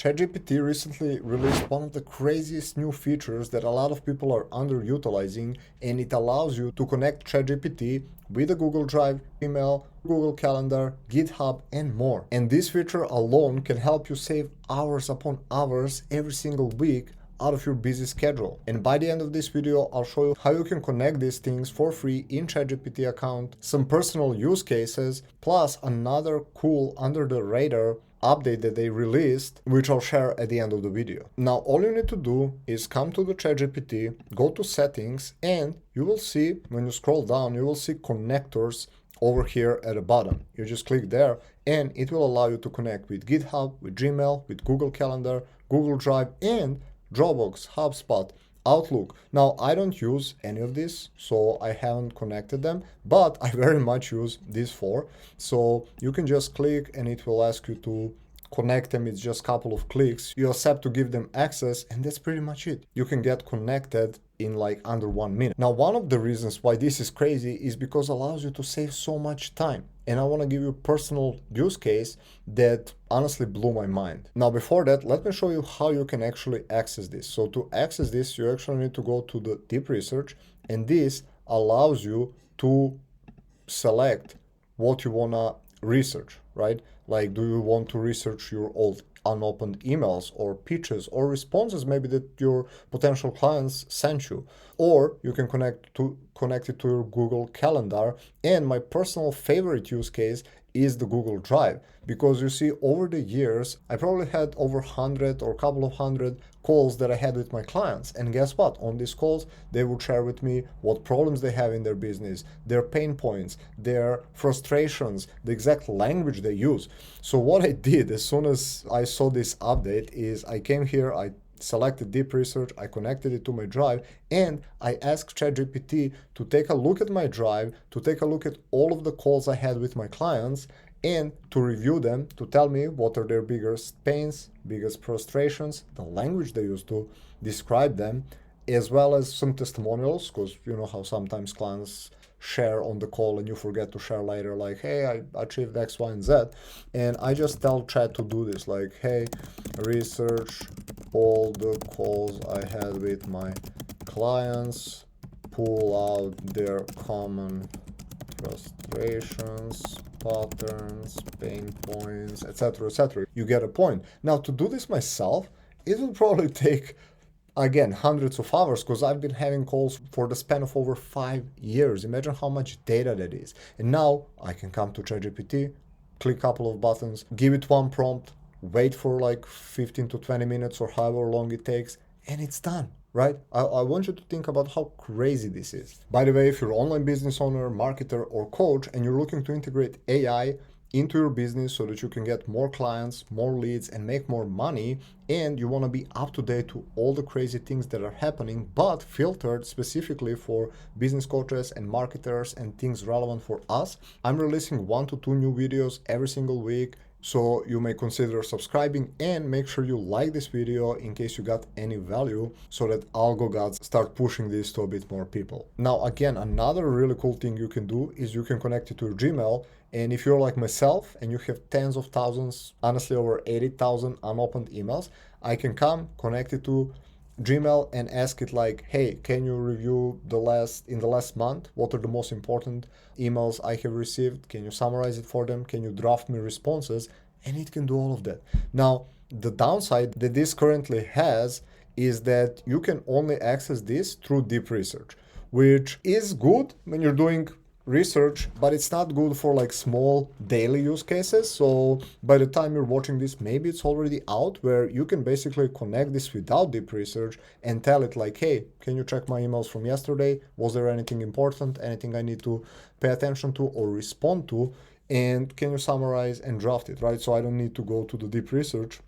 ChatGPT recently released one of the craziest new features that a lot of people are underutilizing, and it allows you to connect ChatGPT with a Google Drive, email, Google Calendar, GitHub, and more. And this feature alone can help you save hours upon hours every single week out of your busy schedule. And by the end of this video, I'll show you how you can connect these things for free in ChatGPT account, some personal use cases, plus another cool under the radar update that they released, which I'll share at the end of the video. Now, all you need to do is come to the ChatGPT, go to settings, and you will see, when you scroll down, you will see connectors over here at the bottom. You just click there and it will allow you to connect with GitHub, with Gmail, with Google Calendar, Google Drive, and Dropbox, HubSpot, Outlook. Now, I don't use any of this, so I haven't connected them, but I very much use these four. So you can just click and it will ask you to connect them. It's just a couple of clicks. You accept to give them access, and that's pretty much it. You can get connected in like under 1 minute. Now, one of the reasons why this is crazy is because it allows you to save so much time. And I want to give you a personal use case that honestly blew my mind. Now, before that, let me show you how you can actually access this. So to access this, you actually need to go to the deep research, and this allows you to select what you want to research, right? Like, do you want to research your old unopened emails or pitches or responses maybe that your potential clients sent you? Or you can connect it to your Google Calendar. And my personal favorite use case is the Google Drive, because you see, over the years, I probably had over 100 or a couple of hundred calls that I had with my clients. And guess what? On these calls, they would share with me what problems they have in their business, their pain points, their frustrations, the exact language they use. So what I did as soon as I saw this update is I came here, I selected deep research, I connected it to my drive, and I asked ChatGPT to take a look at my drive, to take a look at all of the calls I had with my clients, and to review them, to tell me what are their biggest pains, biggest frustrations, the language they use to describe them, as well as some testimonials, because you know how sometimes clients share on the call and you forget to share later, like, hey, I achieved X, Y, and Z. And I just tell Chat to do this, like, hey, research all the calls I had with my clients, pull out their common frustrations, patterns, pain points, etc., etc. You get a point. Now, to do this myself, it will probably take, again, hundreds of hours, because I've been having calls for the span of over 5 years. Imagine how much data that is. And now I can come to ChatGPT, click a couple of buttons, give it one prompt, wait for like 15 to 20 minutes or however long it takes, and it's done, right? I want you to think about how crazy this is. By the way, if you're an online business owner, marketer, or coach, and you're looking to integrate AI into your business so that you can get more clients, more leads, and make more money, and you want to be up to date to all the crazy things that are happening, but filtered specifically for business coaches and marketers and things relevant for us, I'm releasing 1 to 2 new videos every single week. So you may consider subscribing, and make sure you like this video in case you got any value, so that algo gods start pushing this to a bit more people. Now, again, another really cool thing you can do is you can connect it to your Gmail. And if you're like myself and you have tens of thousands, honestly over 80,000 unopened emails, I can come connect it to Gmail and ask it like, hey, can you review in the last month, what are the most important emails I have received? Can you summarize it for them? Can you draft me responses? And it can do all of that. Now, the downside that this currently has is that you can only access this through deep research, which is good when you're doing research, but it's not good for like small daily use cases. So by the time you're watching this, maybe it's already out, where you can basically connect this without deep research and tell it like, hey, can you check my emails from yesterday? Was there anything important, anything I need to pay attention to or respond to? And can you summarize and draft it, right? So I don't need to go to the deep research.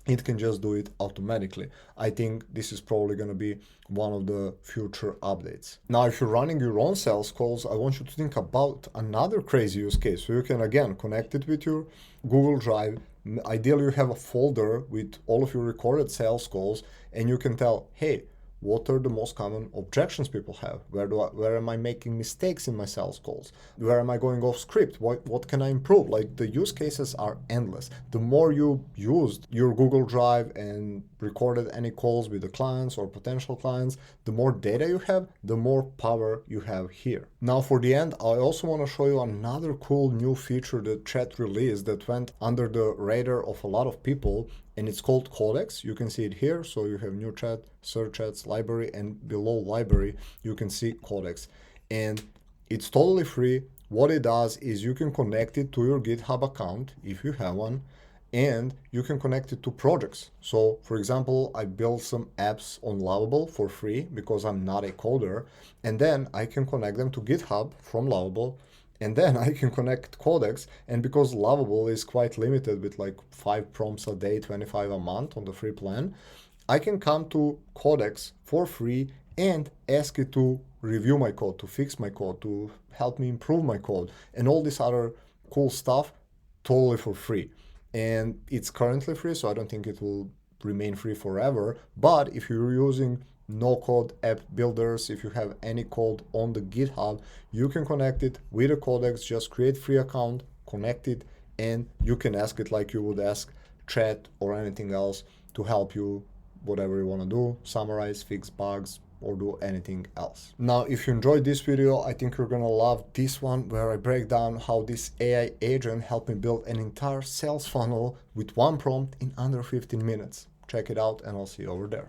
It can just do it automatically. I think this is probably going to be one of the future updates. Now, if you're running your own sales calls, I want you to think about another crazy use case. So you can, again, connect it with your Google Drive. Ideally, you have a folder with all of your recorded sales calls, and you can tell, hey, what are the most common objections people have? Where am I making mistakes in my sales calls? Where am I going off script? What can I improve? Like, the use cases are endless. The more you used your Google Drive and recorded any calls with the clients or potential clients, the more data you have, the more power you have here. Now for the end, I also want to show you another cool new feature that Chat released that went under the radar of a lot of people, and it's called Codex. You can see it here. So you have new chat, search chats, library, and below library, you can see Codex. And it's totally free. What it does is you can connect it to your GitHub account if you have one, and you can connect it to projects. So for example, I built some apps on Lovable for free because I'm not a coder, and then I can connect them to GitHub from Lovable, and then I can connect Codex. And because Lovable is quite limited with like 5 prompts a day, 25 a month on the free plan, I can come to Codex for free and ask it to review my code, to fix my code, to help me improve my code, and all this other cool stuff totally for free. And it's currently free, so I don't think it will remain free forever. But if you're using no-code app builders, if you have any code on the GitHub, you can connect it with a Codex. Just create free account, connect it, and you can ask it like you would ask Chat or anything else to help you, whatever you want to do, summarize, fix bugs, or do anything else. Now, if you enjoyed this video, I think you're gonna love this one, where I break down how this AI agent helped me build an entire sales funnel with one prompt in under 15 minutes. Check it out, and I'll see you over there.